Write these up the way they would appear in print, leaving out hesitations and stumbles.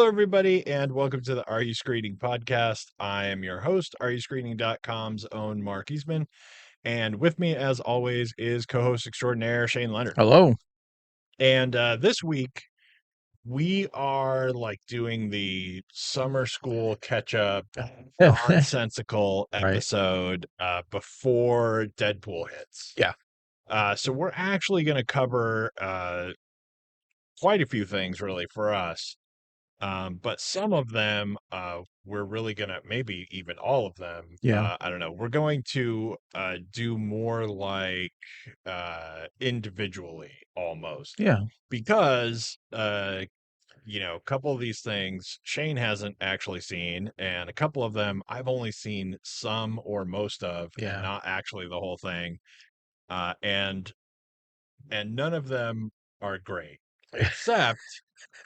Hello, everybody, and welcome to the Are You Screening podcast. I am your host, areyouscreening.com's own Mark Eastman, and with me, as always, is co-host extraordinaire Shane Leonard. Hello. And this week, we are doing the summer school catch-up nonsensical Right. episode before Deadpool hits. Yeah. So we're actually going to cover quite a few things, really, for us. But some of them, we're really gonna, maybe even all of them, Yeah. I don't know. We're going to do more individually almost, Yeah. because a couple of these things Shane hasn't actually seen, and a couple of them I've only seen some or most of, and Yeah. not actually the whole thing. And none of them are great, except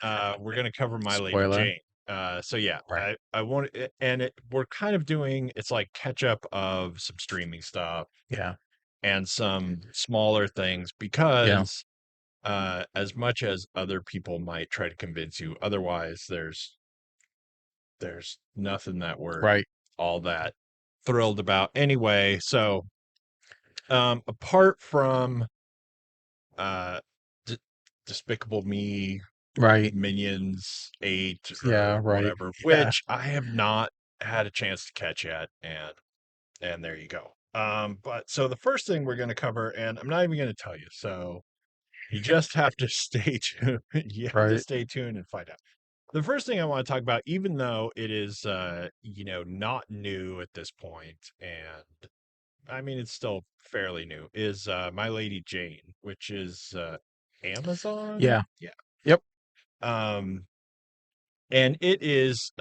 we're going to cover My Lady Spoiler. Jane. So yeah, Right. I want it, and we're kind of doing, it's like catch up of some streaming stuff Yeah. and some smaller things, Yeah. because as much as other people might try to convince you otherwise, there's nothing that we're Right. all that thrilled about anyway. So apart from uh D- Despicable Me, Right. Minions 8 or Yeah. Right. whatever, Yeah. which I have not had a chance to catch yet, and there you go. But so the first thing we're going to cover, and I'm not even going to tell you, so you just have to stay tuned. You have to Right. stay tuned and find out. The first thing I want to talk about, even though it is not new at this point, and I mean it's still fairly new, is My Lady Jane, which is Amazon. Yeah. Yeah. Yep. Um and it is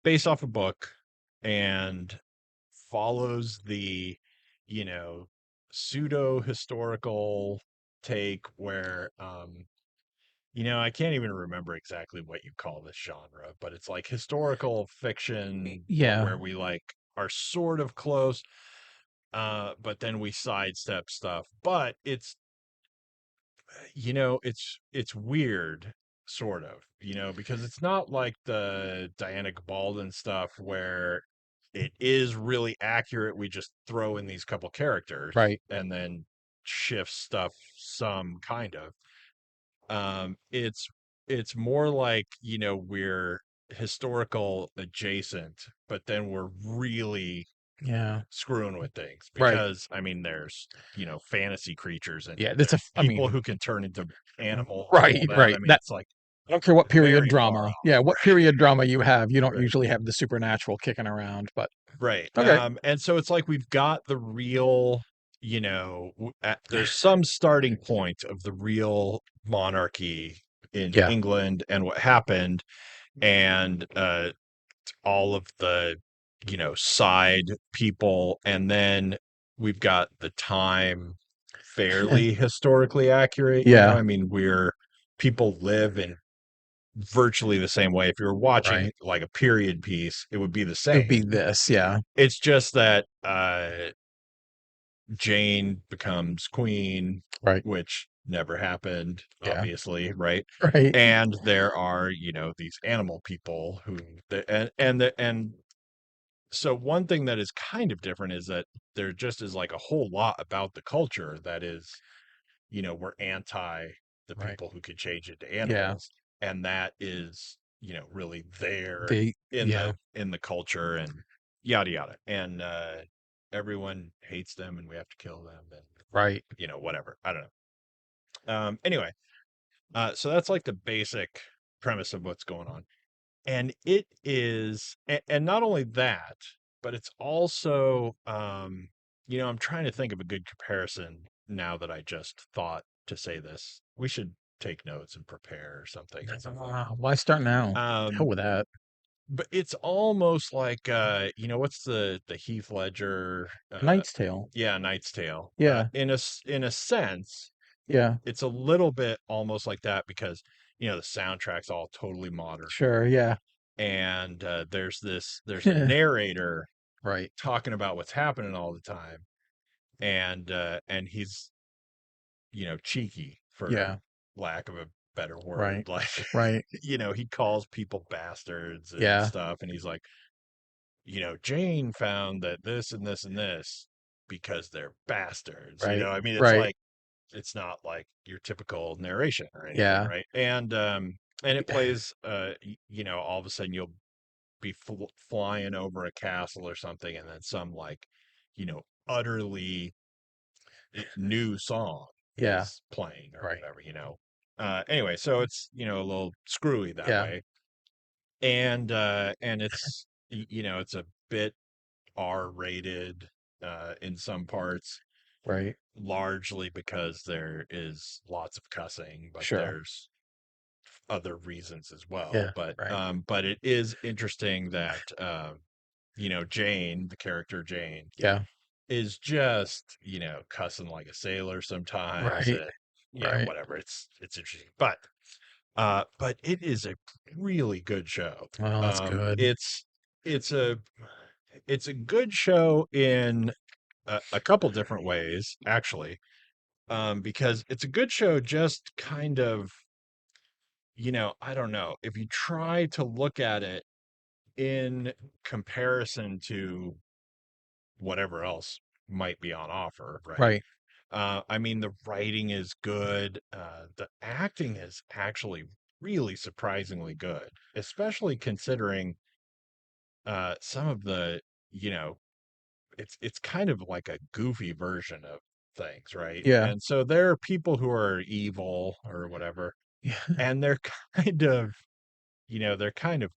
based off a book, and follows the you know pseudo historical take where I can't even remember exactly what you call this genre, but it's like historical fiction, but Yeah. where we are sort of close, but then we sidestep stuff. But it's weird, sort of, because it's not like the Diana Gabaldon stuff where it is really accurate. We just throw in these couple characters Right. and then shift stuff some kind of. It's more like, we're historical adjacent, but then we're really Yeah. screwing with things, Right. because I mean there's fantasy creatures and Yeah. That's there's I people mean, who can turn into animals and all right. that. I Right. mean, That it's like I don't care what period very far drama. off. Yeah. What period drama you have, you don't Right. usually have the supernatural kicking around, but Right. okay. And so it's like we've got the real, there's some starting point of the real monarchy in Yeah. England and what happened, and all of the, side people, and then we've got the time fairly historically accurate. Yeah. I mean, people live in virtually the same way. If you were watching Right. like a period piece, it would be the It would be same. this. Yeah. It's just that Jane becomes queen, Right. which never happened, Yeah. obviously, right? Right. And there are, these animal people who, and so one thing that is kind of different is that there just is like a whole lot about the culture that is, we're anti the Right. people who could change into Yeah. animals, and that is, really there The in yeah. the culture, and yada yada, and everyone hates them, and we have to kill them, and Right. whatever. I don't know. Anyway, so that's like the basic premise of what's going on. And it is, and not only that, but it's also, I'm trying to think of a good comparison now that I just thought to say this. We should take notes and prepare or something. Why start now? Hell Um, with that. but it's almost like, what's the Heath Ledger, Knight's Tale. yeah, Knight's Tale. Yeah. In a sense, Yeah. it's a little bit almost like that, because the soundtrack's all totally modern, Sure. Yeah. and there's a narrator Right. talking about what's happening all the time, and he's cheeky, for Yeah. lack of a better word. Right. Like, Right. he calls people bastards and Yeah. stuff. And he's like, Jane found that this and this and this because they're bastards. Right. I mean, it's Right. like, it's not like your typical narration or anything, Yeah. right? And it plays, all of a sudden you'll be flying over a castle or something, and then some like, utterly new song Yeah. is playing or Right. whatever. Anyway, so it's a little screwy that Yeah. way, and it's it's a bit R rated in some parts, Right. largely because there is lots of cussing, but Sure. there's other reasons as well. Yeah. Right. But it is interesting that Jane, the character Jane, Yeah. is just, cussing like a sailor sometimes, Right. and Right. whatever. It's interesting. But it is a really good show. Well, that's Um good. it's it's a it's a good show in a couple different ways, actually. Because it's a good show, just kind of, I don't know, if you try to look at it in comparison to whatever else might be on offer, right? Right. I mean, the writing is good. The acting is actually really surprisingly good, especially considering some of the, you know, it's kind of like a goofy version of things, right? Yeah. And so there are people who are evil or whatever, Yeah. and they're kind of, they're kind of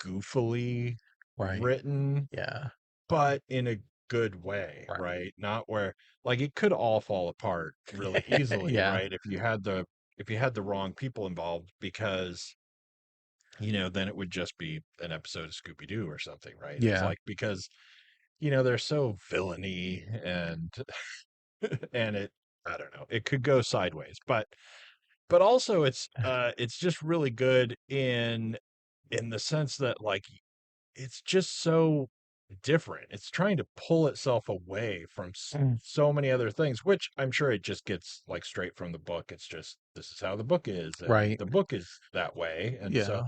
goofily Right. written, Yeah. but in a good way, Right. right? Not where, like, it could all fall apart really easily, Yeah. right? If you had the wrong people involved, because then it would just be an episode of Scooby Doo or something, right? It's Yeah. like, because they're so villainy, and and it, I don't know, it could go sideways. But also it's just really good in the sense that, like, it's just so different. It's trying to pull itself away from Mm. so many other things, which I'm sure it just gets like straight from the book. It's just, this is how the book is, and Right. the book is that way. And so, Yeah.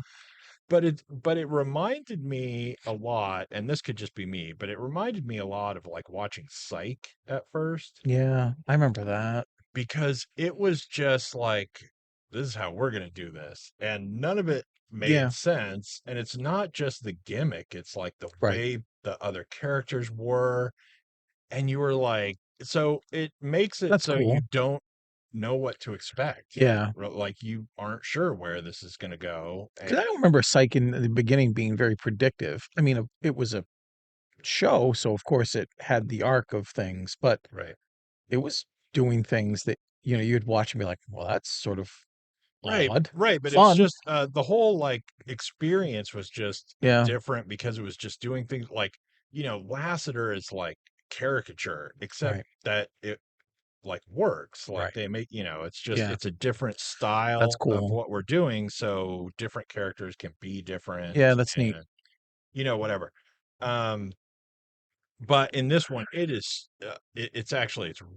but it reminded me a lot, and this could just be me, but it reminded me a lot of like watching Psych at first, Yeah. I remember that. because it was just like, this is how we're going to do this, and none of it made Yeah. sense. And it's not just the gimmick, it's like the Right. way the other characters were, and you were like, so it makes it That's so you cool. don't know what to expect. Yeah. Like, you aren't sure where this is going to go. Because I don't remember Psych in the beginning being very predictive. I mean, it was a show, so of course it had the arc of things, but Right. it was doing things that, you'd watch and be like, "Well, that's sort of Right, odd, right, but it's fun." just, the whole, like, experience was just Yeah. different, because it was just doing things like, Lassiter is like caricature, except Right. that it, like, works. Like, Right. they make, it's just, Yeah. it's a different That's style of cool. what we're doing, so different characters can be different, Yeah, that's neat. and, whatever. Um, but in this one, it's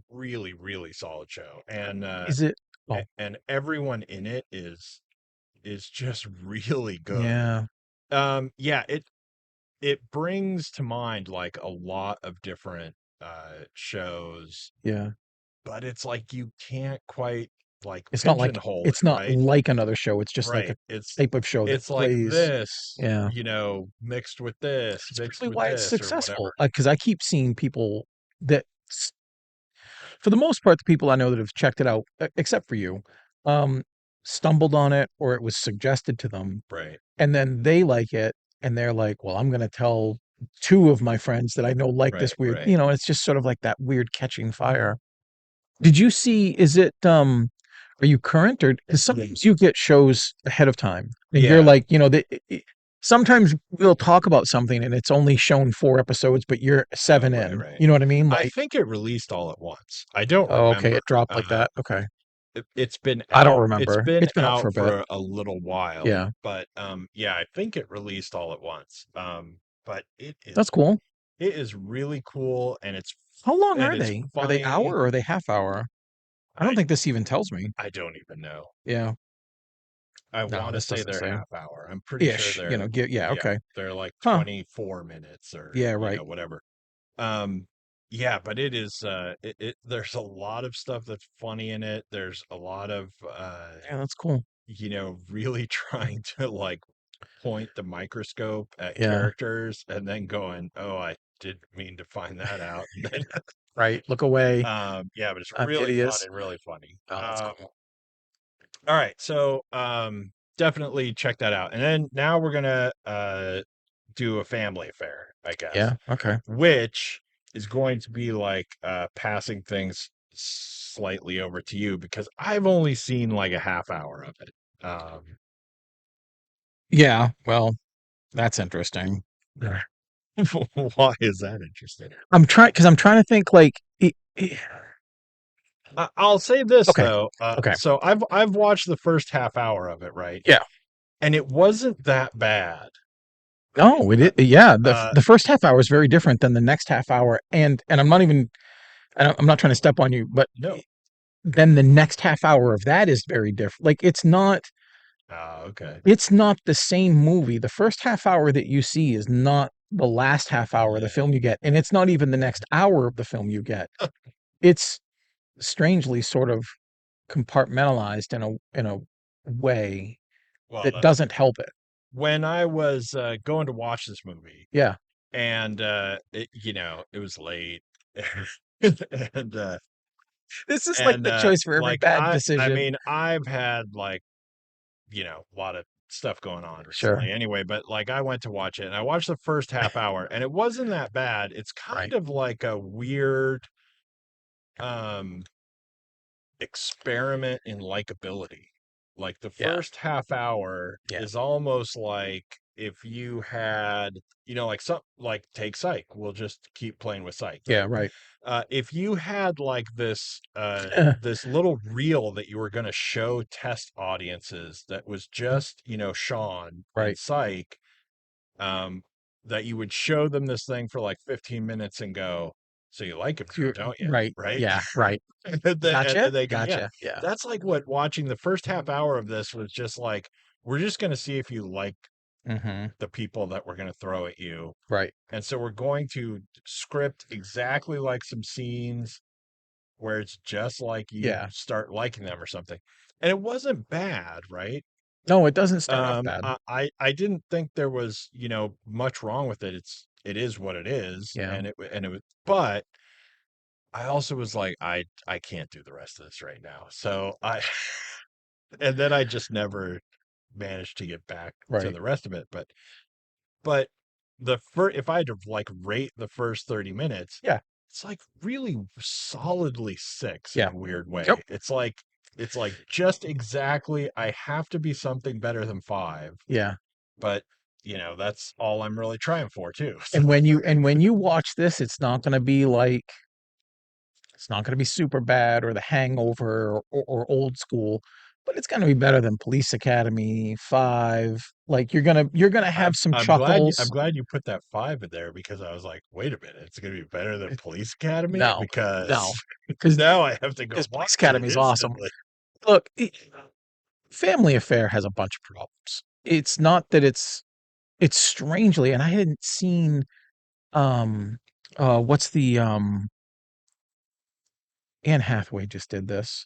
really, really solid show, Is it Oh, and everyone in it is just really good. yeah. Yeah, it brings to mind like a lot of different shows, Yeah. but it's like you can't quite like It's not like pigeonhole it's it, not right? like another show, it's just like Right. a type of show that It's like plays. this, Yeah. mixed with this, That's mixed probably with why it's this, or whatever. successful, because I keep seeing people that for the most part, the people I know that have checked it out, except for you, um, stumbled on it or it was suggested to them, Right. and then they like it, and they're like, "Well, I'm gonna tell 2 of my friends that I know like Right. this weird," Right. it's just sort of like that weird catching fire. Did you see is it, are you current or 'cause sometimes you get shows ahead of time, and you're Yeah. like, sometimes we'll talk about something and it's only shown 4 episodes, but you're Oh, 7 right, in, right. you know what I mean? I Like, think it released all at once. I don't oh, okay, remember. it dropped like that, okay. It's been I don't out. It's remember. been It's been out for out a bit. for a little while, Yeah, but yeah, I think it released all at once. But that's cool. it is really cool, How long and are it's they? Are they hour funny. or are they half hour? I don't I think this even tells me. I don't even know. Yeah. I No, want to this say doesn't they're say. half hour. I'm pretty sure Ish, they're yeah, yeah, okay. they're like Huh. 24 minutes or, Yeah, right. whatever. Um yeah, but it is there's a lot of stuff that's funny in it. There's a lot of Yeah, that's cool. really trying to like point the microscope at Yeah, characters and then going, "Oh, I didn't mean to find that out." And then right. Look away. yeah, but it's I'm really fun hideous. and really funny. Oh, that's cool. All right, so definitely check that out. And then now we're gonna do a family affair, I guess, Yeah, okay. which is going to be like passing things slightly over to you because I've only seen like a half hour of it. Yeah, well, that's interesting. Why is that interesting? I'm trying to think like I'll say this okay. though. Okay. So I've watched the first half hour of it, right? Yeah. And it wasn't that bad, right? No, yeah, Uh, the first half hour is very different than the next half hour, and I'm not even I'm not trying to step on you, but no. then the next half hour of that is very different. Like Okay. it's not the same movie. The first half hour that you see is not the last half hour of the Yeah. film you get, and it's not even the next hour of the film you get. It's strangely sort of compartmentalized in a way Well, that that's doesn't good. help it. When I was going to watch this movie, Yeah. and it was late, and This is like the choice for every like bad I decision. mean, I've had like a lot of stuff going on Sure. recently anyway, but like I went to watch it and I watched the first half hour and it wasn't that bad. It's kind Right. of like a weird um experiment in likability. Like the Yeah. first half hour Yeah. is almost like if you had, like some like take Psych. We'll just keep playing with Psych, Yeah, right? right. If you had like this little reel that you were going to show test audiences that was just, Sean in Right. Psych, um, that you would show them this thing for like 15 minutes and go, so you like him now, You're don't you? right. Right? Yeah, right. And Gotcha. they go, yeah. Gotcha. Yeah. That's like what watching the first half hour of this was just like, we're just going to see if you like Mhm. the people that we're going to throw at you. Right. And so we're going to script exactly like some scenes where it's just like you Yeah. start liking them or something. And it wasn't bad, right? No, it doesn't start off bad. I didn't think there was, much wrong with it. It is what it is, Yeah. and it was, but I also was like, I can't do the rest of this right now. So I and then I just never managed to get back to Right. the rest of it. But the first, if I had to like rate the first 30 minutes, Yeah. it's like really solidly six in Yeah. a weird Yep. way. It's like just exactly I have to be something better than five, Yeah. but that's all I'm really trying for too. And when you watch this, it's not gonna be super bad or The Hangover or Old School, but it's gonna be better than Police Academy 5. Like you're gonna have some I'm chuckles. glad you put that five in there because I was like, wait a minute, it's gonna be better than Police Academy No, because no, because now I have to go Police watch it Academy is awesome. instantly. Look, Family Affair has a bunch of problems. It's not that it's strangely, and I hadn't seen what's the Anne Hathaway just did this.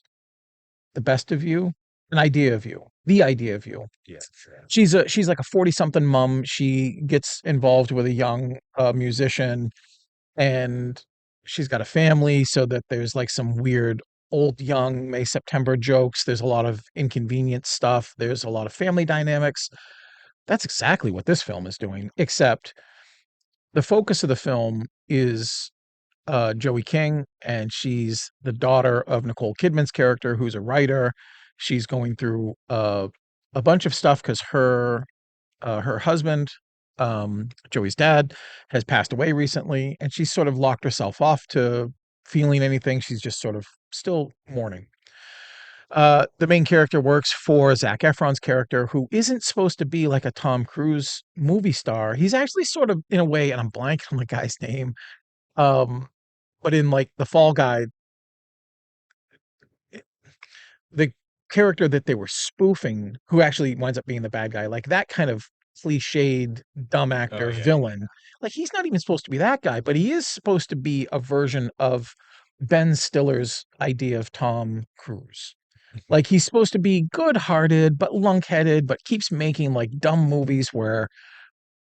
The Best of You, An Idea of You, The Idea of You. Yeah, sure. She's like a 40 something mom. She gets involved with a young musician, and she's got a family, so that there's like some weird old young May September jokes. There's a lot of inconvenient stuff. There's a lot of family dynamics. That's exactly what this film is doing, except the focus of the film is Joey King, and she's the daughter of Nicole Kidman's character, who's a writer. She's going through a bunch of stuff because her husband, Joey's dad, has passed away recently, and she's sort of locked herself off to feeling anything. She's just sort of still mourning. The main character works for Zac Efron's character, who isn't supposed to be like a Tom Cruise movie star. He's actually sort of, in a way, and I'm blanking on the guy's name. But in like the Fall Guy, the character that they were spoofing, who actually winds up being the bad guy, like that kind of cliched dumb Oh actor yeah, yeah, villain, like he's not even supposed to be that guy, but he is supposed to be a version of Ben Stiller's idea of Tom Cruise. yeah. Like he's supposed to be good-hearted but lunkheaded, but keeps making like dumb movies where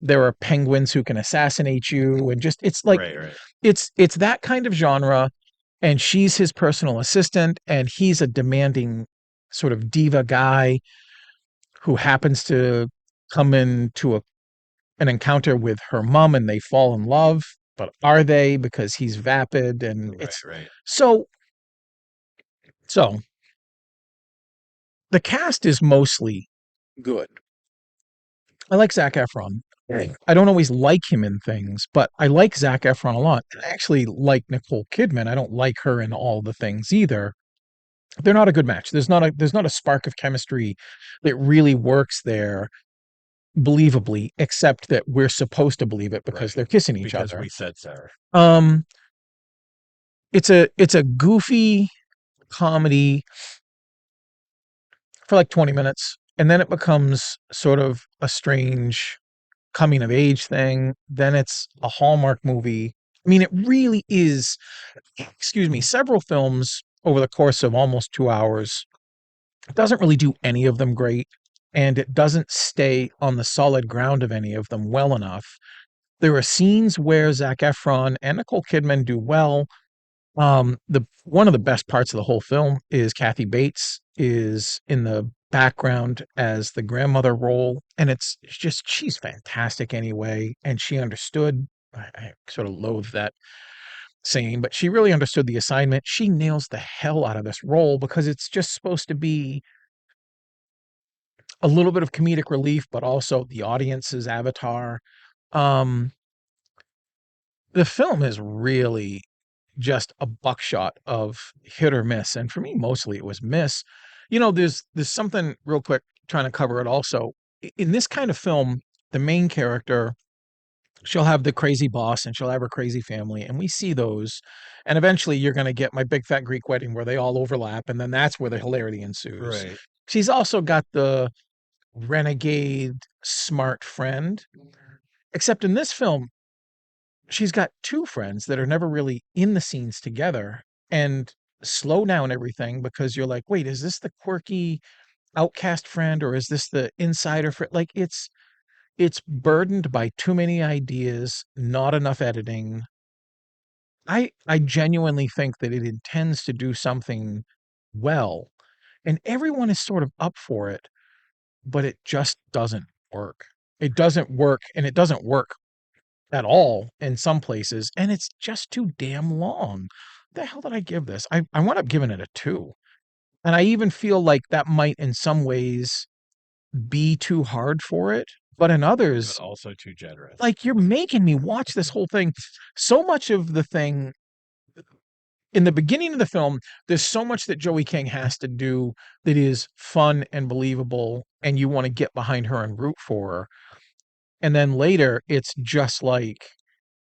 there are penguins who can assassinate you, and just it's like Right, right, it's that kind of genre, and she's his personal assistant, and he's a demanding sort of diva guy who happens to come into an encounter with her mom and they fall in love, but are they, because he's vapid, and right, it's right. so so the cast is mostly good. I like Zac Efron. Right. I don't always like him in things, but I like Zac Efron a lot. I actually like Nicole Kidman. I don't like her in all the things either. They're not a good match. There's not a spark of chemistry that really works there believably, except that we're supposed to believe it because Right. they're kissing each Because other. we said so. Um, it's a goofy comedy for like 20 minutes, and then it becomes sort of a strange coming of age thing. Then it's a Hallmark movie. I mean, it really is, excuse me, several films over the course of almost 2 hours. It doesn't really do any of them great, and it doesn't stay on the solid ground of any of them well enough. There are scenes where Zac Efron and Nicole Kidman do well. The one of the best parts of the whole film is Kathy Bates is in the background as the grandmother role, and it's just she's fantastic anyway, and she understood. I sort of loathe that saying, but she really understood the assignment. She nails the hell out of this role because it's just supposed to be a little bit of comedic relief, but also the audience's avatar. Um, the film is really just a buckshot of hit or miss, and for me, mostly it was miss. There's something real quick trying to cover it also. In this kind of film, the main character, she'll have the crazy boss and she'll have her crazy family, and we see those, and eventually you're gonna get My Big Fat Greek Wedding where they all overlap, and then that's where the hilarity ensues. Right. She's also got the renegade smart friend, except in this film, she's got two friends that are never really in the scenes together, and slow down everything because you're like, wait, is this the quirky outcast friend or is this the insider friend? Like it's burdened by too many ideas, not enough editing. I genuinely think that it intends to do something well, and everyone is sort of up for it, but it just doesn't work. It doesn't work, and it doesn't work at all in some places, and it's just too damn long. The hell did I give this? I wound up giving it a 2, and I even feel like that might in some ways be too hard for it, but in But others, also too generous. like, you're making me watch this whole thing. So much of the thing in the beginning of the film, there's so much that Joey King has to do that is fun and believable, and you wanna get behind her and root for her, and then later, it's just like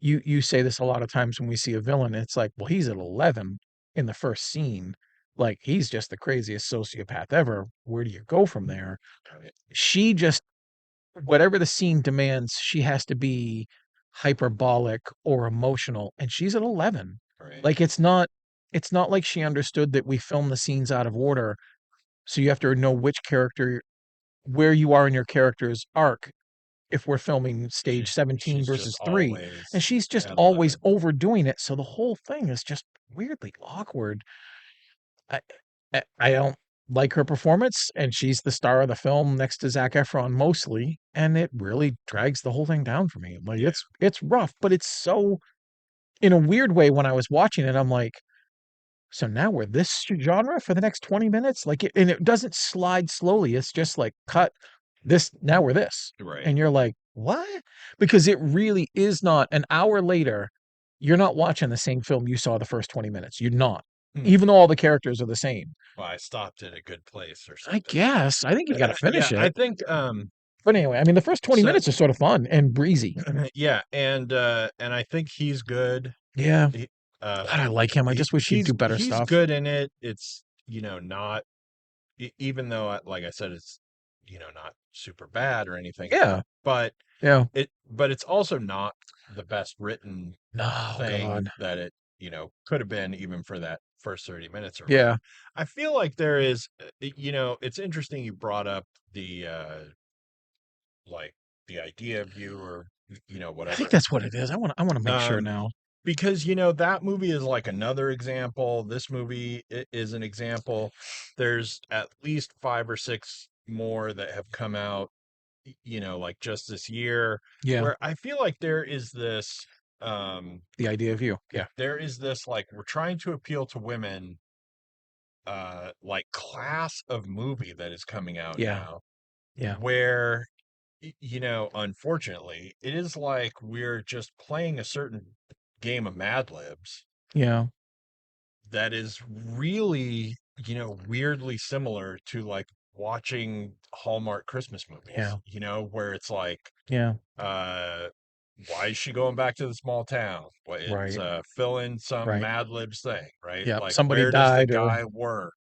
you say this a lot of times when we see a villain, it's like, well, he's at 11 in the first scene. Like, he's just the craziest sociopath ever. Where do you go from there? Right. She just, whatever the scene demands, she has to be hyperbolic or emotional, and she's at 11. Right. Like, it's not like she understood that we film the scenes out of order, so you have to know which character, where you are in your character's arc if we're filming stage 17 She's just versus 3, and always she's just at always 11. overdoing it, so the whole thing is just weirdly awkward. I I don't like her performance, and she's the star of the film next to Zac Efron mostly, and it really drags the whole thing down for me. Like, Yeah. it's rough, but it's so, in a weird way, when I was watching it, I'm like, "So now we're this genre for the next 20 minutes?" Like, it doesn't slide slowly, it's just like, cut, this, now we're this. Right. And you're like, "What?" Because it really is not an hour later, you're not watching the same film you saw the first 20 minutes. You're not. Hmm. Even though all the characters are the same. Well, I stopped at a good place or I something. guess. I think you gotta Yeah, finish I it. think But anyway, I mean, the first 20 so minutes are sort of fun and breezy. yeah, and I think he's good. Yeah. He, God, I like him. I just wish he'd do better he's stuff. good in it. It's, not even though, like I said, it's not super bad or anything, Yeah, but yeah. it's also not the best written No, thing God. that it could have been, even for that first 30 minutes or Yeah, whatever. I feel like there is, it's interesting you brought up the like the idea of you, or I think whatever. that's what it is. I want to make sure Um, now. because that movie is like another example. This movie is an example. There's at least five or six more that have come out, like just this year, Yeah, where I feel like there is this, the idea of you. Yeah, like, we're trying to appeal to women, like, class of movie that is coming out yeah, now, yeah, where unfortunately, it is like we're just playing a certain game of Mad Libs yeah, that is really, weirdly similar to, like, watching Hallmark Christmas yeah, movies, where it's like, yeah. uh, why is she going back to the small town? Well, it's Right, fill in some right. Mad Libs thing, right? Yeah, Like, somebody where does the died or guy work?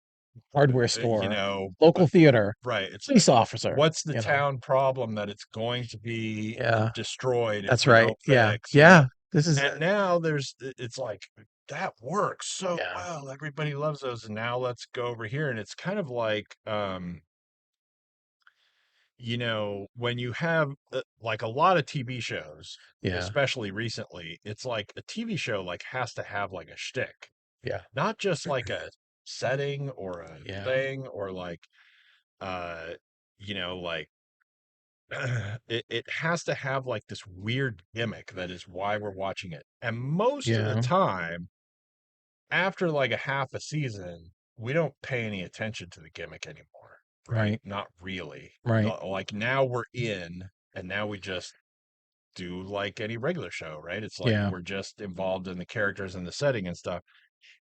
hardware You store, know, local theater, right? It's police officer. what's the You know. town problem that it's going to be Yeah, destroyed if that's we right. don't Yeah, fix, yeah. This is and now it's like, that works so yeah, well. Everybody loves those. And now let's go over here. And it's kind of like, when you have, like, a lot of TV shows, yeah, especially recently, it's like a TV show, like, has to have like a shtick, yeah, not just like a setting or a yeah, thing, or like, uh, like, it has to have like this weird gimmick that is why we're watching it. And most of the yeah, time, after like a half a season, we don't pay any attention to the gimmick anymore, right? right, Not really. right. Like, now we're in, and now we just do like any regular show, right? It's like Yeah, we're just involved in the characters and the setting and stuff.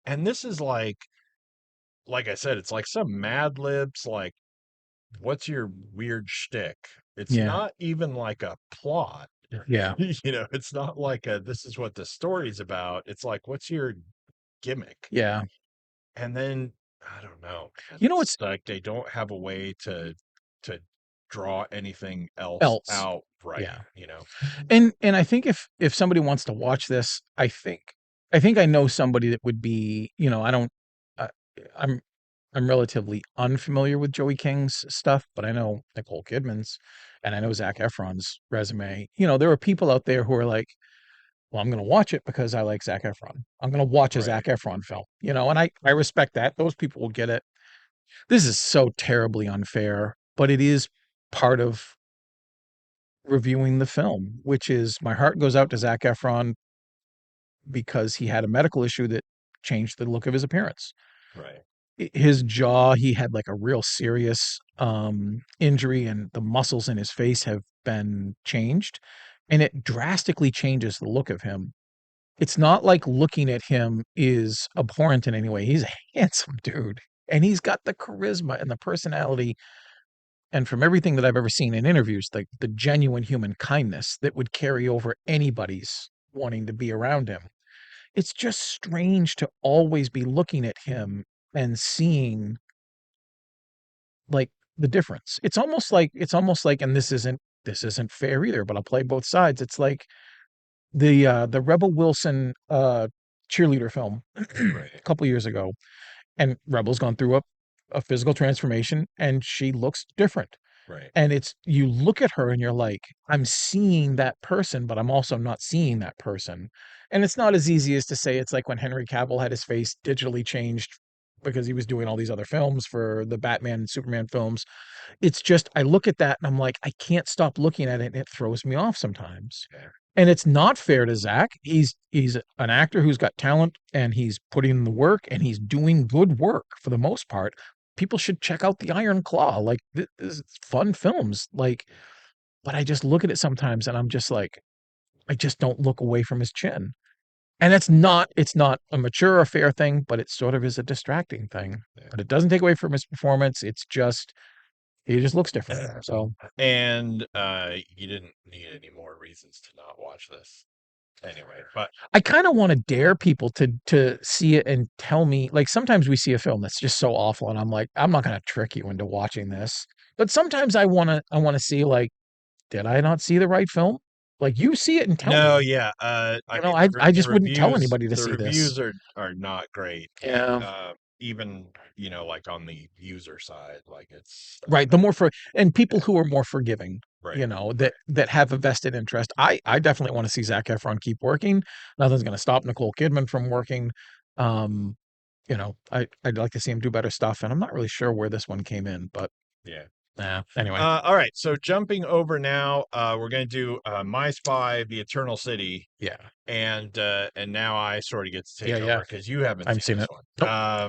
And this is like I said, it's like some Mad Libs, like, what's your weird shtick? It's yeah, not even like a plot. yeah, It's not like a, this is what the story's about. It's like, what's your gimmick? yeah. And then, I don't know, man. You know It's what's like they don't have a way to draw anything else else? out right, Yeah. you know? And I think if somebody wants to watch this, I think I know somebody that would be, I don't uh, I'm I'm relatively unfamiliar with Joey King's stuff, but I know Nicole Kidman's and I know Zac Efron's resume. There are people out there who are like, well, I'm going to watch it because I like Zac Efron. I'm going to watch a Right, Zac Efron film, and I respect that. Those people will get it. This is so terribly unfair, but it is part of reviewing the film, which is my heart goes out to Zac Efron because he had a medical issue that changed the look of his appearance. right, His jaw, he had like a real serious injury, and the muscles in his face have been changed, and it drastically changes the look of him. It's not like looking at him is abhorrent in any way. He's a handsome dude, and he's got the charisma and the personality, and from everything that I've ever seen in interviews, like the genuine human kindness that would carry over anybody's wanting to be around him. It's just strange to always be looking at him and seeing, like, the difference. It's almost like, and this isn't fair either, but I'll play both sides. It's like the Rebel Wilson cheerleader film a right, couple years ago, and Rebel's gone through a physical transformation and she looks different. right. And it's you look at her and you're like, I'm seeing that person, but I'm also not seeing that person. And it's not as easy as to say it's like when Henry Cavill had his face digitally changed because he was doing all these other films for the Batman and Superman films. It's just I look at that and I'm like, I can't stop looking at it and it throws me off sometimes. Yeah, And it's not fair to Zach. He's an actor who's got talent and he's putting in the work and he's doing good work for the most part. People should check out the Iron Claw. Like this is fun films. Like, but I just look at it sometimes and I'm just like, I just don't look away from his chin. And it's not a mature or fair thing, but it sort of is a distracting thing. But it doesn't take away from his performance. It's just he just looks different. yeah. So And you didn't need any more reasons to not watch this. Anyway, but I kind of want to dare people to see it and tell me. Like sometimes we see a film that's just so awful, and I'm like, I'm not going to trick you into watching this. But sometimes I want to see like, did I not see the right film? Like you see it and tell no, me. yeah. I You know, mean, I just wouldn't tell anybody to the see this. reviews are not great. Yeah. Even like on the user side, like it's Right. The more for and people who are more forgiving, right, that have a vested interest. I definitely want to see Zac Efron keep working. Nothing's going to stop Nicole Kidman from working. Um, I'd like to see him do better stuff, and I'm not really sure where this one came in, but yeah. anyway. All right, so jumping over now, we're going to do My Spy, The Eternal City, Yeah. and now I sort of get to Yeah, take yeah. over because you haven't I've seen seen this it. one.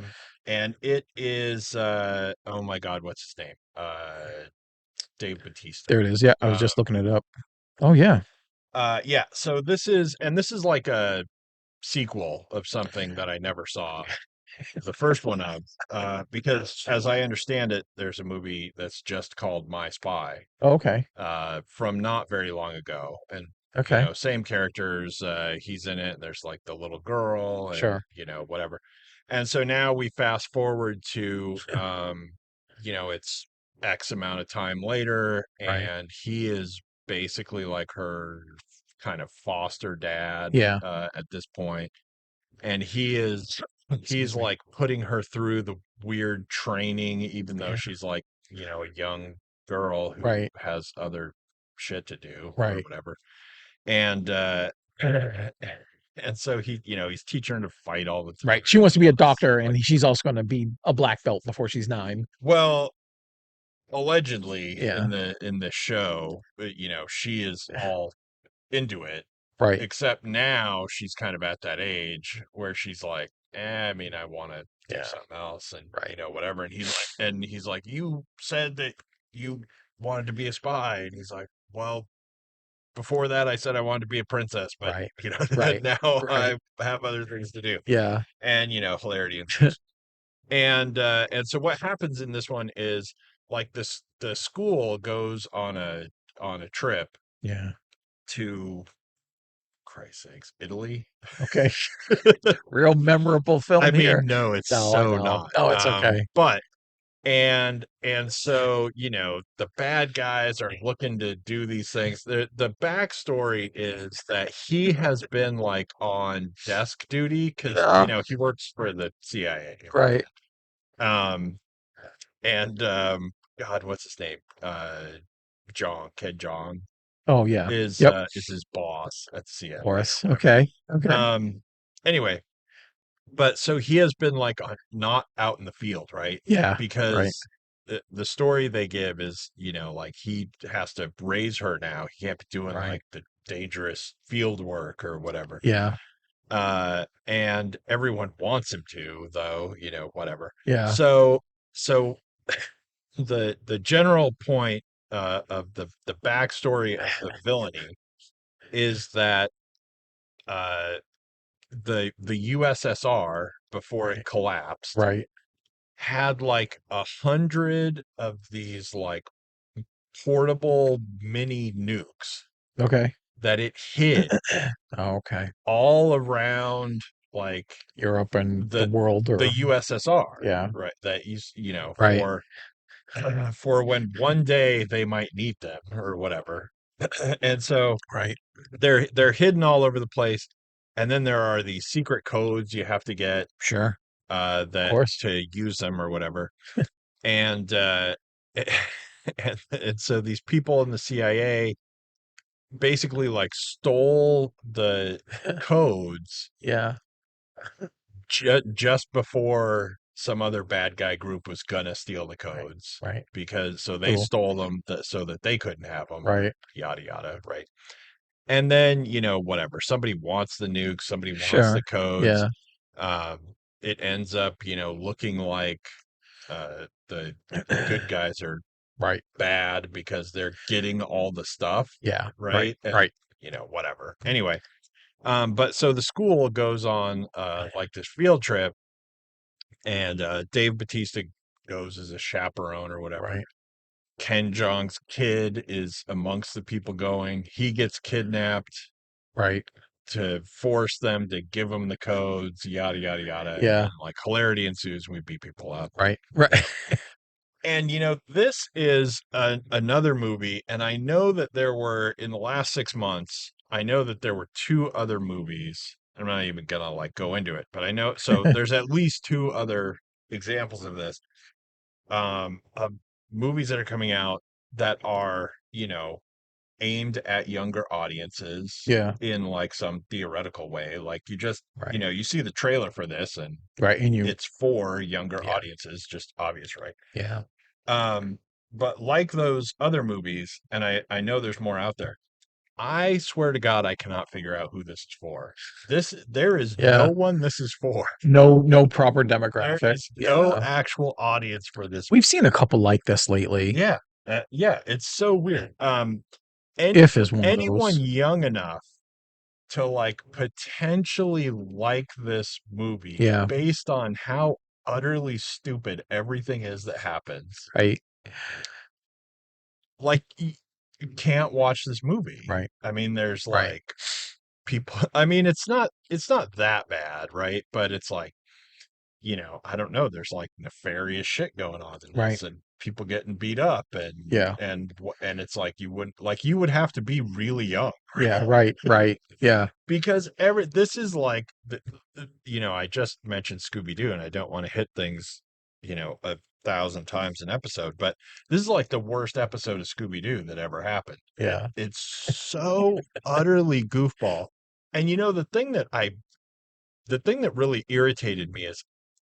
Nope. And it is oh my God, what's his name? Dave Batista. There it is. Yeah, I was Uh, just looking it up. Oh yeah. yeah. So this is like a sequel of something that I never saw the first one of, because as I understand it, there's a movie that's just called My Spy, Oh, okay. from not very long ago. And, Okay. same characters, he's in it. There's like the little girl and, Sure. whatever. And so now we fast forward to, it's X amount of time later, Right. and he is basically like her kind of foster dad, Yeah. at this point. And he's Excuse me. like putting her through the weird training, even though Yeah. she's like, a young girl who Right. has other shit to do or Right. whatever. And and so he's teaching her to fight all the time Right. She wants to and be a all this doctor, like and she's also going to be a black belt before she's 9. well, allegedly Yeah. in the show, she is all into it, Right. except now she's kind of at that age where she's like, I mean, I want to do Yeah. something else, and Right. whatever. And he's like, you said that you wanted to be a spy, and he's like, well, before that, I said I wanted to be a princess, but Right. Right. now Right. I have other things to do, Yeah. and hilarity ensues. And so what happens in this one is like the school goes on a trip Yeah. to Christ's sakes, Italy. Okay. Real memorable I film here. mean, no, it's No, I so know. not. No, it's okay. But and so the bad guys are looking to do these things. The backstory is that he has been like on desk duty because Yeah. he works for the CIA or Right. whatever. And God, what's his name? Ked Jong Oh, yeah. Yep. is his boss at the CIA or Horace. whatever. Okay. Okay. Anyway, but so he has been like not out in the field, right? Yeah. Right. Because the story they give is, like he has to raise her now. He can't be doing Right. like the dangerous field work or whatever. Yeah. And everyone wants him to, though, whatever. Yeah. So the general point, of the backstory of the villainy is that, uh the USSR before it Right. collapsed Right. had like 100 of these like portable mini nukes Okay. that it hid Oh, okay. all around like Europe and the the world, the or USSR, yeah. right? That Right. for when one day they might need them or whatever. And so Right. they're hidden all over the place. And then there are these secret codes you have to get, Sure. Of that course. to use them or whatever. And and so these people in the CIA basically like stole the codes Yeah. just before some other bad guy group was gonna steal the Right. codes, Right. because so they Cool. stole them so that they couldn't have them, Right. yada yada, right? And then whatever, somebody wants the nukes, somebody wants Sure. the codes. Yeah. um it ends up looking like, the good guys are Right. bad because they're getting all the stuff, Yeah. Right. right? And Right. whatever. Anyway, but so the school goes on like this field trip, and Dave Batista goes as a chaperone or whatever. Right. Ken Jong's kid is amongst the people going. He gets kidnapped, Right. to force them to give them the codes, yada yada yada, and Yeah. then like hilarity ensues. We beat people up, Right. Right. and this is another movie, and I know that there were in the last 6 months. I know that there were two other movies. I'm not even gonna like go into it, but I know so there's at least two other examples of this, of movies that are coming out that are aimed at younger audiences Yeah. in like some theoretical way. Like you just Right. you see the trailer for this and Right. And you. it's for younger Yeah. audiences, just obvious, right? Yeah. Um, but like those other movies, and I know there's more out there. I swear to God, I cannot figure out who this is for. There is no Yeah. one this is for. No proper There demographic. is no Yeah. actual audience for this. We've seen a couple like this lately. Yeah, yeah, it's so weird. And If is one of anyone those. young enough to like potentially like this movie Yeah. based on how utterly stupid everything is that happens, Right. like you can't watch this movie. Right. I mean, there's Right. like people. I mean, it's not that bad, right? But it's like I don't know. There's like nefarious shit going on in Right. this, and people getting beat up, Yeah. and it's like you would have to be really young Yeah. Right. Right. Yeah. because this is like I just mentioned Scooby Doo, and I don't want to hit things, 1,000 times an episode, but this is like the worst episode of Scooby Doo that ever happened. Yeah. It's so utterly goofball, and the thing that really irritated me is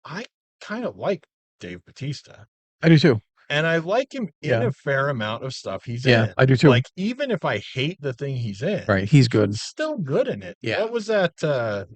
I kind of like Dave Bautista. I do too. And I like him in Yeah. a fair amount of stuff he's Yeah. in. I do too. Like, even if I hate the thing he's in, Right. He's good. he's still good in it. Yeah. What was that? The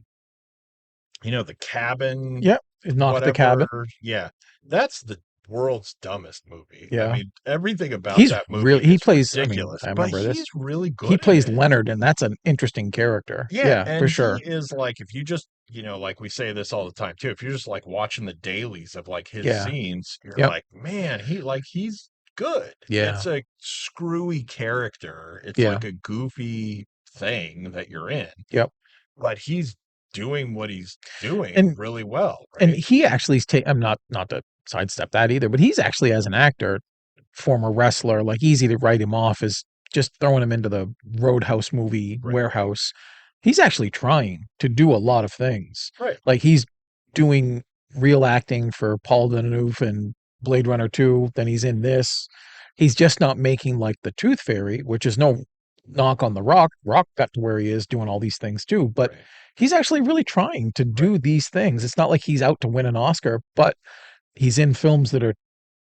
cabin, Yep. Knock at the cabin. whatever. Yeah. That's the world's dumbest movie. I Yeah. mean, everything about He's that movie really he is plays, I mean, ridiculous, I but remember he's this. really He good in plays it. Leonard, and that's an interesting character. Yeah, Yeah, for and he sure. is like, if you just, like we say this all the time too, if you're just like watching the dailies of like his Yeah. scenes, you're Yep. like, man, he's good. Yeah. It's a screwy character. It's Yeah. like a goofy thing that you're in, Yep. but he's doing what he's doing And really well, and right? he actually's I'm not to sidestep that either, but he's actually, as an actor, former wrestler, like, easy to write him off as just throwing him into the Roadhouse movie Right. warehouse. He's actually trying to do a lot of things. Right. Like, he's doing real acting for Paul Deneuve in Blade Runner 2, then he's in this. He's just not making, like, the Tooth Fairy, which is no knock on The Rock. Rock got to where he is doing all these things too, but Right. he's actually really trying to do Right. these things. It's not like he's out to win an Oscar, but he's in films that are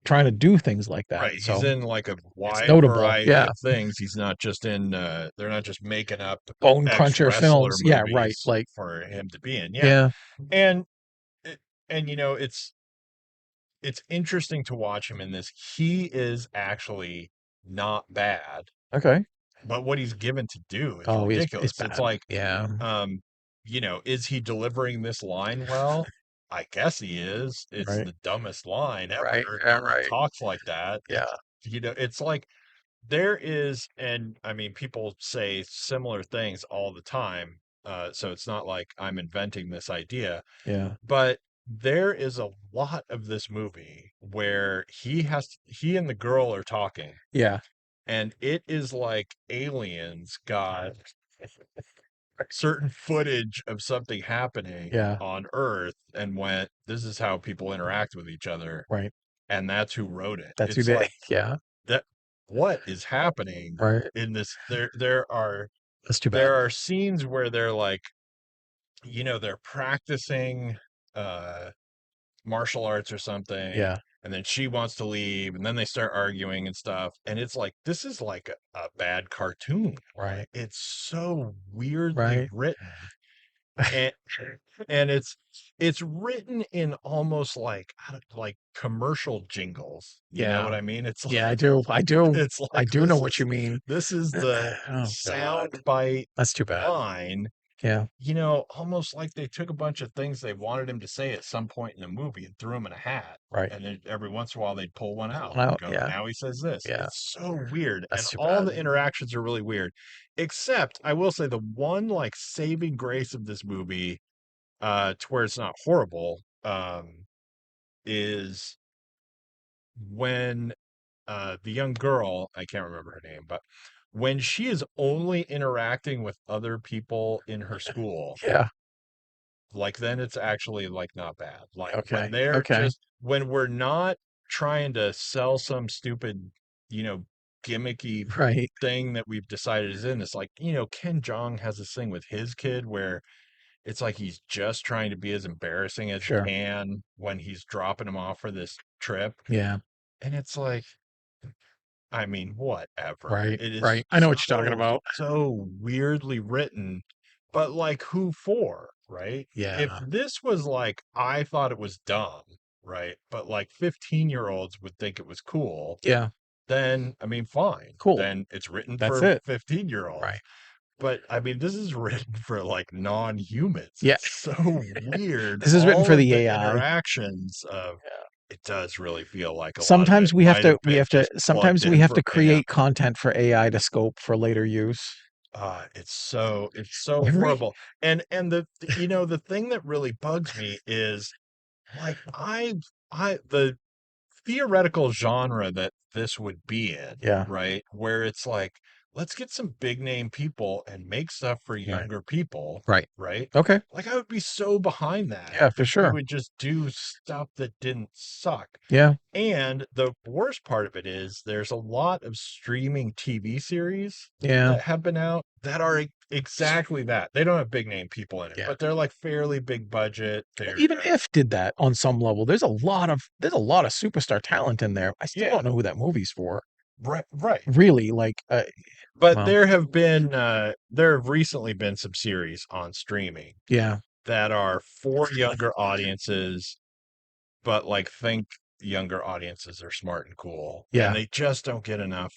trying to do things like that. Right. He's So in like a it's wide notable. variety Yeah. of things. He's not just in they're not just making up Bone Cruncher ex-wrestler films. Yeah, right. movies Like, for him to be in. Yeah. yeah. And it's interesting to watch him in this. He is actually not bad, Okay. but what he's given to do is Oh, it's ridiculous. It's bad. like, Yeah. is he delivering this line well? I guess he is. It's Right. the dumbest line Right. ever. Yeah, No one right. talks like that. Yeah. It's like there is, and I mean, people say similar things all the time. So it's not like I'm inventing this idea, Yeah. but there is a lot of this movie where he and the girl are talking, Yeah. and it is like aliens got certain footage of something happening Yeah. on Earth and went, this is how people interact with each other, Right. and that's who wrote it. That's who It's did. like Yeah. that. What is happening Right. in this? There That's too bad. there are scenes where they're like, they're practicing uh martial arts or something, Yeah. and then she wants to leave, and then they start arguing and stuff, and it's like this is like a bad cartoon. Right. It's so weirdly Right. written, and it's written in almost like commercial jingles. You know Yeah. what I mean? It's Yeah, like I do. I do. it's I like do know what you mean. this is the Oh god. sound bite That's too bad. line Yeah. almost like they took a bunch of things they wanted him to say at some point in the movie and threw them in a hat. Right. And then every once in a while they'd pull one Pull out one and out. go, Yeah. now he says this. Yeah. It's so weird. And That's too all bad. the interactions are really weird. Except I will say the one like saving grace of this movie, to where it's not horrible, is when the young girl, I can't remember her name, but when she is only interacting with other people in her school, Yeah. like then it's actually like not bad. Like when Okay. they're Okay. just when we're not trying to sell some stupid, you know, gimmicky Right. thing that we've decided is in this. Like, Ken Jong has this thing with his kid where it's like he's just trying to be as embarrassing as he Sure. can when he's dropping him off for this trip. Yeah. And it's like, I mean, whatever. Right. It is Right. I know what you're talking about. so weirdly written, but like who for, right? If Yeah. this was like I thought it was dumb, right? But like 15-year-olds would think it was cool, Yeah. then I mean fine. Cool. Then it's written That's for it. 15-year-olds. Right. But I mean, this is written for like non-humans. Yeah. It's so weird. This is written All for of the the AI. interactions of it does really feel like a lot of it Sometimes we have might to have been just plugged we in have for to fan. create content for AI to scope for later use. It's so Every horrible. And the thing that really bugs me is like the theoretical genre that this would be in, Yeah. right? Where it's like, let's get some big name people and make stuff for Right. younger people, Right. right? Okay. Like I would be so behind that Yeah, for if we sure. would just do stuff that didn't suck. Yeah. And the worst part of it is there's a lot of streaming TV series Yeah. that have been out that are exactly that. They don't have big name people in it, Yeah. but they're like fairly big budget. Well, They're even if did that on some level, there's a lot of superstar talent in there. I still yeah, don't know who that movie's for. right, right. Really, like, But well, there have recently been some series on streaming yeah, that are for younger audiences, but like think younger audiences are smart and cool, and yeah, they just don't get enough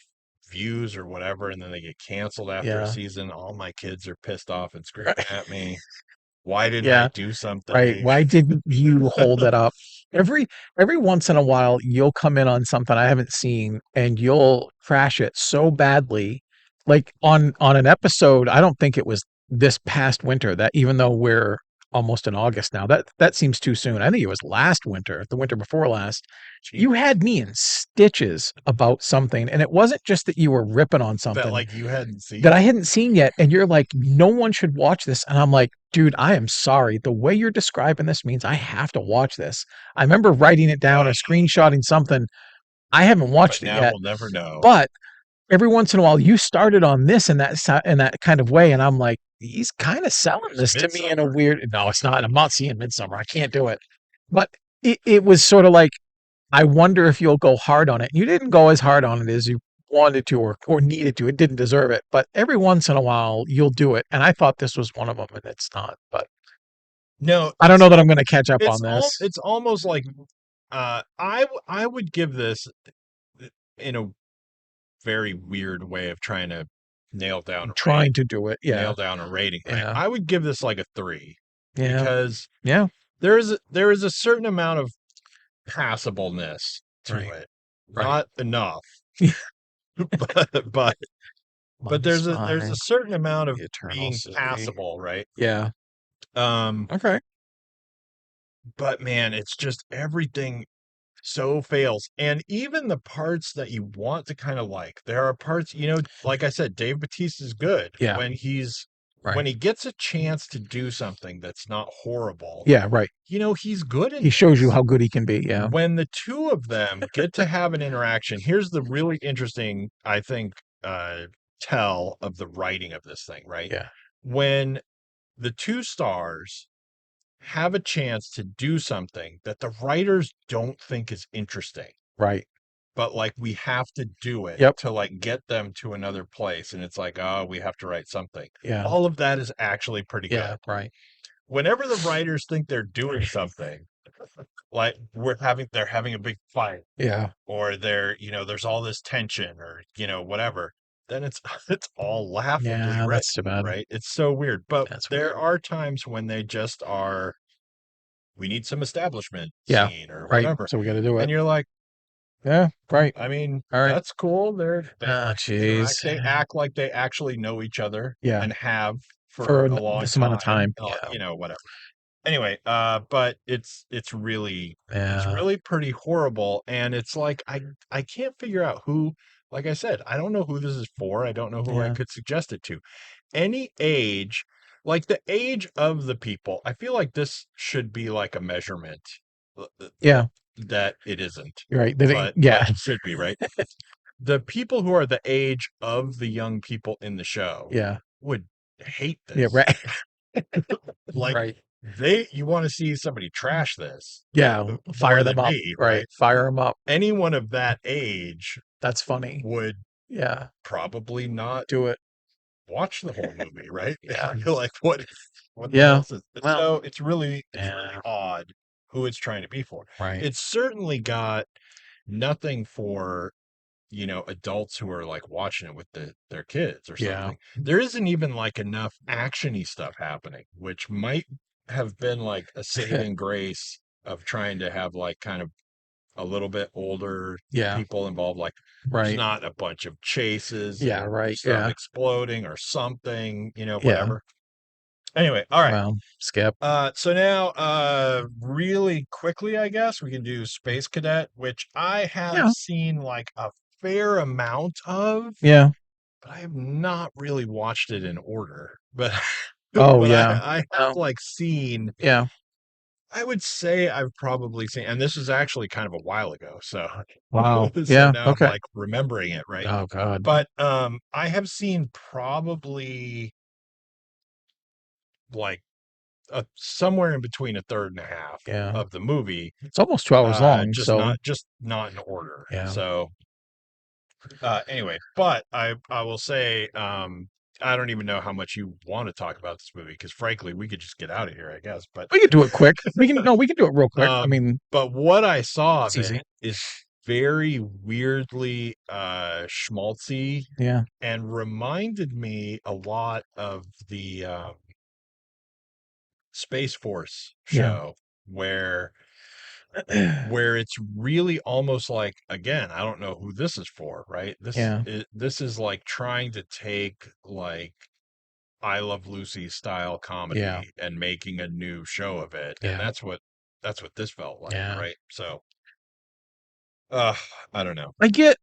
views or whatever, and then they get canceled after a yeah, season. All my kids are pissed off and screaming at me. Why didn't I yeah. do Right. something? Why didn't you hold it up? Every every once in a while, you'll come in on something I haven't seen and you'll crash it so badly. Like on an episode, I don't think it was this past winter that even though we're almost in August now, that seems too soon. I think it was last winter, the winter before last. You Jeez, had me in stitches about something, and it wasn't just that you were ripping on that something like you hadn't that I seen? hadn't seen yet, and you're like, "No one should watch this," and I'm like, "Dude, I am sorry. The way you're describing this means I have to watch this." I remember writing it down Uh, or screenshotting something. I haven't but watched it now yet, we'll never know. but every once in a while, you started on this in that kind of way, and I'm like, "He's kinda selling There's this to me in a Midsummer. weird." No, it's not. I'm not seeing Midsummer. I can't do it. But it was sorta like, I wonder if you'll go hard on it. You didn't go as hard on it as you wanted to or needed to. It didn't deserve it. But every once in a while, you'll do it. And I thought this was one of them, and it's not. But No, I don't know that I'm going to catch up on this. it's almost like I would give this in a very weird way of trying to nail down I'm a rate, trying to do it. Yeah. nail down a rating, right? Yeah. I would give this like a 3 Yeah. because Yeah. there is a certain amount of passableness to Right. it. Right. Not enough, but but Money there's a Spy, certain amount of The Eternal being City. passable, right? Yeah. Um, Okay. but man, it's just everything so fails. And even the parts that you want to kind of like, there are parts, like I said, Dave Bautista is good Yeah. when Right. when he gets a chance to do something that's not horrible. Yeah. Right. He's good in He shows you this. how good he can be. Yeah. When the two of them get to have an interaction, here's the really interesting, I think, tell of the writing of this thing, right? Yeah. When the two stars have a chance to do something that the writers don't think is interesting, Right. but like we have to do it Yep. to like get them to another place, and it's like, oh, we have to write something. Yeah. All of that is actually pretty Yeah. good. Right. Whenever the writers think they're doing something, like they're having a big fight, Yeah. or there's all this tension, or whatever, then it's it's all laughably Yeah, that's too written, bad. right? It's so weird. But That's there weird. are times when they just are, we need some establishment Yeah, scene or right. whatever. So we got to do it. And you're like, Yeah, right. I mean, All right. that's cool. They Oh, jeez. interact. They act like they actually know each other Yeah, and have for for a long this amount of time. time. Yeah, Whatever. Anyway, but it's yeah, really pretty horrible, and it's like I can't figure out who. Like I said, I don't know who this is for. I don't know who I yeah, could suggest it to. Any age, like the age of the people. I feel like this should be like a measurement yeah. that it isn't, You're right. but Yeah, it should be, right? The people who are the age of the young people in the show yeah, would hate yeah. this. Right, Like right. you want to see somebody trash this Yeah, more fire them than up. me, Right, right? fire them up. Anyone of that age That's funny. would Yeah, probably not do it. watch the whole movie, right? Yeah, You're like, what the hell yeah. is this? Well, So it's really yeah, odd who it's trying to be for. right. It's certainly got nothing for, adults who are like watching it with their kids or Yeah, something. There isn't even like enough actiony stuff happening, which might have been like a saving grace of trying to have like kind of a little bit older yeah. people involved. Like there's Right. not a bunch of chases Yeah, and right. stuff Yeah, exploding or something, yeah. whatever. Anyway, all right. Well, skip. So now, really quickly, I guess we can do Space Cadet, which I have Yeah, seen like a fair amount of, yeah. but I have not really watched it in order. But Oh, but yeah. I have Well, like seen. yeah. I would say I've probably seen, and this is actually kind of a while ago. So Wow. so Yeah. now I'm Okay. like remembering it, right? Oh God. But I have seen probably like somewhere in between a third and a half Yeah. of the movie, It's almost 2 hours long. So just not in order. yeah. So anyway, but I will say, I don't even know how much you want to talk about this movie because frankly, we could just get out of here, I guess. But We can do it quick. We can do it real quick. I um, mean, but what I saw it's of easy. it is very weirdly schmaltzy Yeah. and reminded me a lot of the Space Force Yeah. show where it's really almost like, again, I don't know who this is for, right? Yeah. This is like trying to take like I Love Lucy style Yeah. comedy and making a new show of it, and Yeah. that's what this felt like, Yeah. right? So, uh, I don't know. I get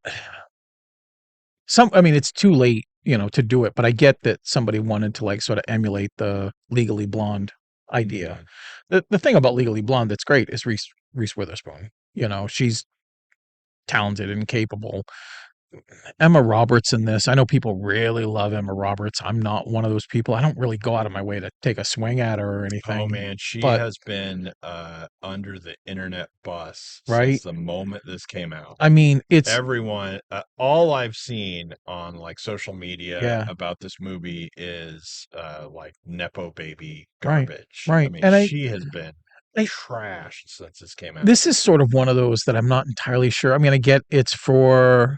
I mean, it's too late, to do it, but I get that somebody wanted to like sort of emulate the Legally Blonde idea. Mhm. The thing about Legally Blonde that's great is Reese Witherspoon. She's talented and capable. Emma Roberts in this, I know people really love Emma Roberts. I'm not one of those people. I don't really go out of my way to take a swing at her or Oh anything, man, she but has been under the internet bus since right? the moment this came out. I mean, it's Everyone, all I've seen on like social media yeah, about this movie is like nepo baby right, garbage. I right. mean, And she has been I trashed since this came out. this is sort of one of those that I'm not entirely sure. I mean, I get it's for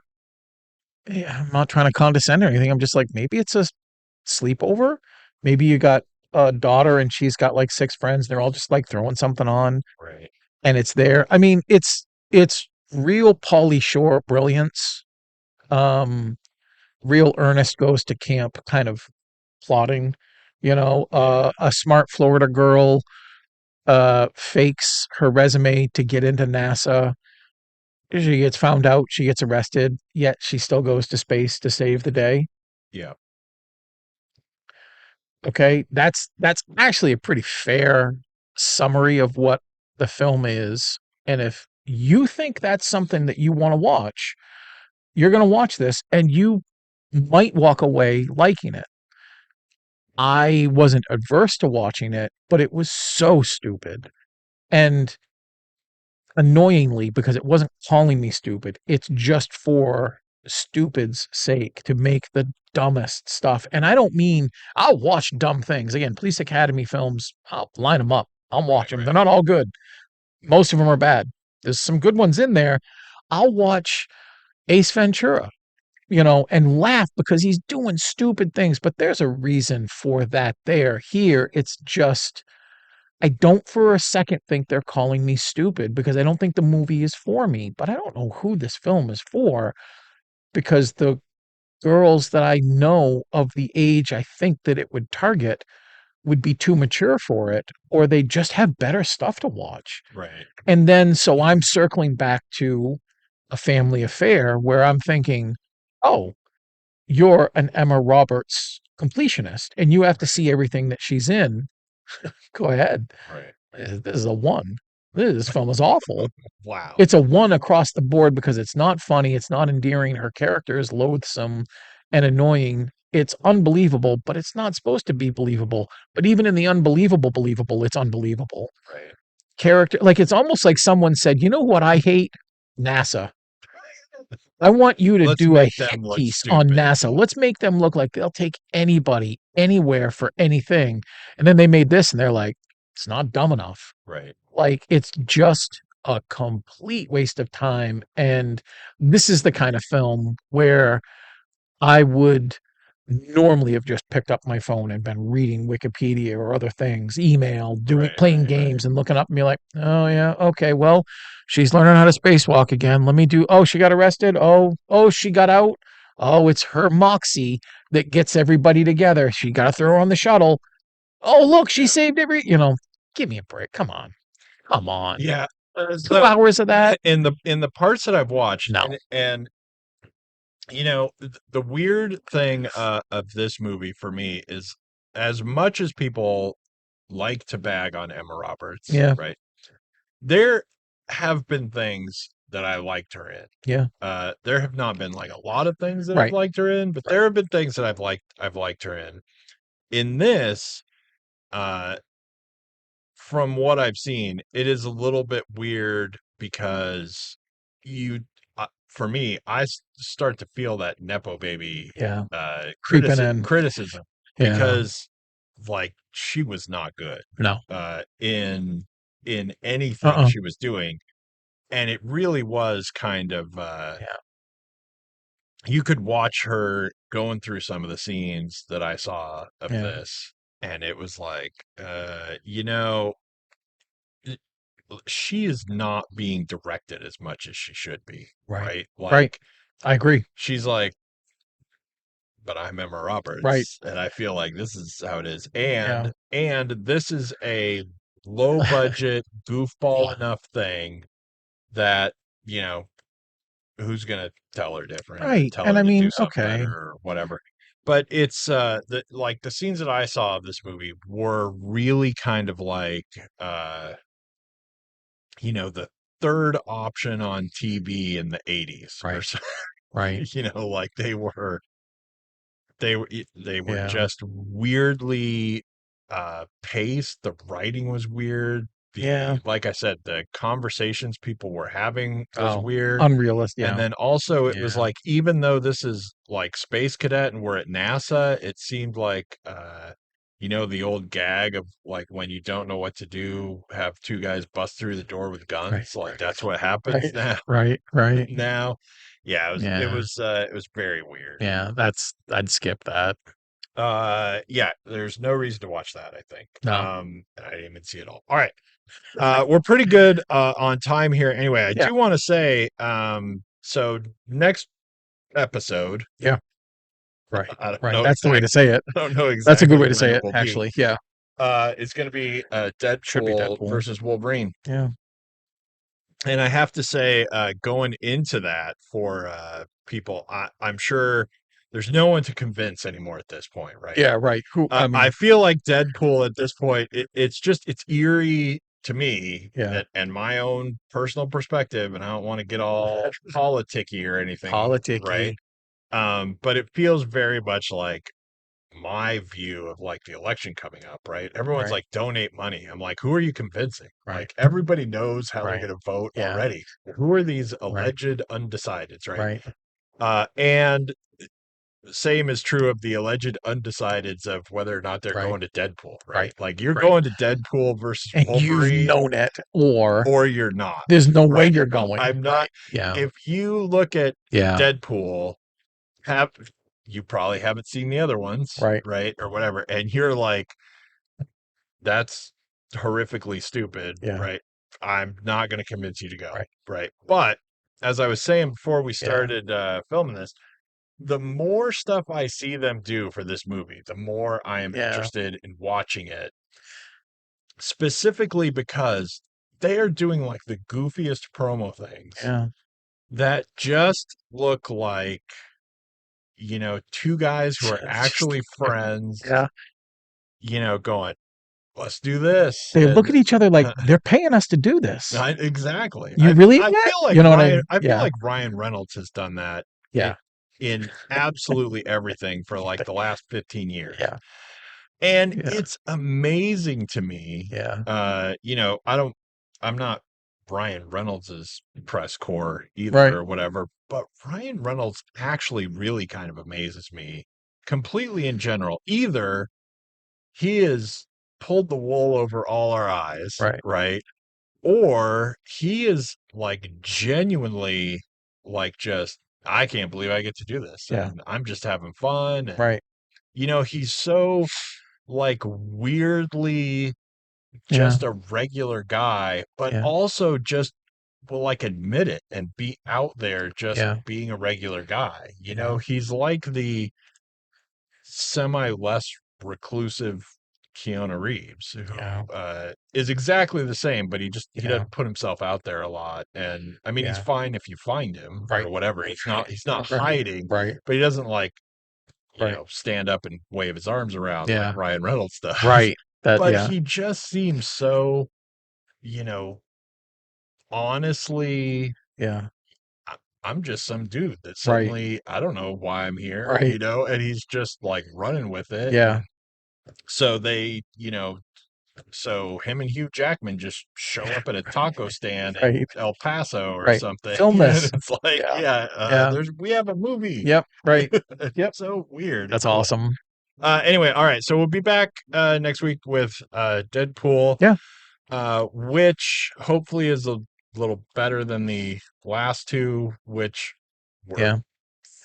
yeah, I'm not trying to condescend or anything. I'm just like, maybe it's a sleepover. Maybe you got a daughter and she's got like 6 friends. They're all just like throwing something on Right. and it's there. I mean, it's real Pauly Shore brilliance. Um, real Ernest goes to camp kind of plotting, Yeah. a smart Florida girl fakes her resume to get into NASA. She gets found out, she gets arrested, yet she still goes to space to save the day. Yeah. Okay, that's actually a pretty fair summary of what the film is. And if you think that's something that you want to watch, you're going to watch this and you might walk away liking it. I wasn't adverse to watching it, but it was so stupid. And annoyingly, because it wasn't calling me stupid, it's just for stupid's sake to make the dumbest stuff. And I don't mean I'll watch dumb things. Again, Police Academy films, I'll line them up. I'll watch Right. them. Right. They're not all good. Most of them are bad. There's some good ones in there. I'll watch Ace Ventura. and laugh because he's doing stupid things, but there's a reason for that there. Here, it's just I don't for a second think they're calling me stupid because I don't think the movie is for me, but I don't know who this film is for because the girls that I know of the age I think that it would target would be too mature for it, or they just have better stuff to watch. Right. And then so I'm circling back to A Family Affair where I'm thinking, oh, you're an Emma Roberts completionist and you have to see everything that she's in. Go ahead. Right. This is a one. This film is awful. Wow. It's a one across the board because it's not funny, it's not endearing, her character is loathsome and annoying. It's unbelievable, but it's not supposed to be believable. But even in the unbelievable believable, it's unbelievable. Right. Character like it's almost like someone said, "You know what I hate? NASA. I want you to Let's do a make hit them look piece on stupid. NASA. Let's make them look like they'll take anybody, anywhere for anything." And then they made this and they're like, "It's not dumb enough." Right. Like, it's just a complete waste of time, and this is the kind of film where I would normally have just picked up my phone and been reading Wikipedia or other things, email, doing Right. playing Right. Right. games and looking up and be like, "Oh, yeah, okay, well, she's learning how to spacewalk again. Let me do oh, she got arrested. Oh, she got out. Oh, it's her moxie that gets everybody together. She gotta throw her on the shuttle. Oh, look, she Yeah. saved give me a break. Come on. Come on." Yeah. 2 hours of that? In the parts that I've watched, No. and the weird thing of this movie for me is as much as people like to bag on Emma Roberts, Yeah, right? There have been things that I liked her in. yeah. There have not been like a lot of things that I've Right, liked her in, but right. there have been things that I've liked her in. In this, uh, from what I've seen, it is a little bit weird because for me, start to feel that nepo baby Yeah. Creeping in. criticism Yeah. because like she was not good No. in anything Uh-uh. she was doing, and it really was kind of Yeah, you could watch her going through some of the scenes that I saw of yeah. this, and it was like, it- she is not being directed as much as she should be, Right. right? Right. Like, I agree. she's like, but I'm Emma Right. Roberts, and I feel like this is how it is. Yeah. And this is a low budget, goofball Yeah. enough thing that, you know, who's gonna tell her different or Right, tell and her I to do mean, something better okay. or whatever. But it's the scenes that I saw of this movie were really kind of like uh the third option on TV in the 80s or Right, so. right. Like they were Yeah. just weirdly paced. The writing was weird. Yeah. The Like I said, the conversations people were having was Oh, weird. unrealistic. And Yeah. then also it was Yeah. like, even though this is like Space Cadet and we're at NASA, it seemed like the old gag of like when you don't know what to do, have two guys bust through the door with Right, guns. Like right. that's what happens Right, now. right, right. Now. Yeah, Yeah. it was very weird. Yeah, I'd skip that. Yeah, there's no reason to watch that, I think. No. And I didn't even see it all. All right. We're pretty good on time here. Anyway, I Yeah, do want to say, so next episode, yeah. Right, I don't right. know That's the way to say it. I don't know That's a good exactly way to when say it it, will be. actually. Yeah. It's going to be Should be Deadpool Deadpool. versus Wolverine. Yeah. And I have to say, going into that for people, I'm sure there's no one to convince anymore at this point, right? Yeah, right. Who I I mean, feel like Deadpool at this point, it's eerie to me, yeah. and my own personal perspective, and I don't want to get all politicky or anything, right? Politicky. But it feels very much like my view of like the election coming up, right? Everyone's Right, like, donate money. I'm like, who are you convincing? right, Like, everybody knows how they're right. going to vote Yeah, already. Who are these right, alleged undecideds, right? right, And same is true of the alleged undecideds of whether or not they're right, going to Deadpool, right? right, Like, you're right. going to Deadpool versus And you've Wolverine, known it, or or you're not, there's no way right? you're going. I'm not. Right. Yeah. If you look at Yeah. Deadpool have you probably haven't seen the other ones, Right. right? Or whatever. And you're like, that's horrifically stupid, Yeah. right? I'm not going to convince you to go, Right. right? But as I was saying before we Yeah. started filming this, the more stuff I see them do for this movie, the more I am Yeah. interested in watching it, specifically because they are doing like the goofiest promo things Yeah. that just look like, two guys who are It's just actually friends, yeah. going, let's do this. They look And at each other like they're paying us to do this. exactly. You really I yet? feel like You know what I mean? I feel Yeah. like Ryan Reynolds has done that in, Yeah. in absolutely everything for like the last 15 years. Yeah. And Yeah. it's amazing to me. Yeah. I'm not Ryan Reynolds's press corps either Right. or whatever, but Ryan Reynolds actually really kind of amazes me completely in general. Either he has pulled the wool over all our eyes, Right. right? Or he is like genuinely like just, I can't believe I get to do this Yeah. and I'm just having fun. And, Right. he's so like weirdly Yeah. just a regular guy, but Yeah. also just will like admit it and be out there just Yeah. being a regular guy. Yeah. He's like the semi less reclusive Keanu Reeves, Yeah. who is exactly the same, but he Yeah. doesn't put himself out there a lot. And I mean, he's Yeah. fine if you find him Right. or whatever. He's not Right. hiding, Right. but he doesn't like Right. stand up and wave his arms around like Yeah. Ryan Reynolds does. Right. That But yeah. he just seems so, you know, honestly, Yeah. I'm just some dude that Right. suddenly I don't know why I'm here, Right. and he's just like running with it. Yeah. And so so him and Hugh Jackman just show up at a taco stand in Right. El Paso or Right. something, Film and this. it's like, Yeah. yeah, Yeah. we have a movie. Yep. Right. Yep. It's so weird. That's It's cool. awesome. Anyway, all right. So we'll be back next week with Deadpool, Yeah. which hopefully is a little better than the last two, which were Yeah.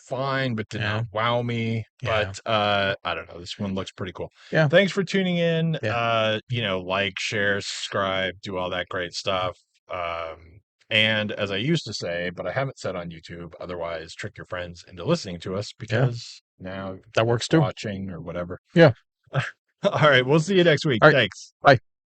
fine but did Yeah. not wow me. Yeah. But I don't know. This one looks pretty cool. Yeah. Thanks for tuning in. Yeah. Like, share, subscribe, do all that great stuff. And as I used to say, but I haven't said on YouTube, otherwise trick your friends into listening to us Yeah. because now That you're works too. watching or whatever. Yeah. All right, we'll see you next week. All right. Thanks. Bye.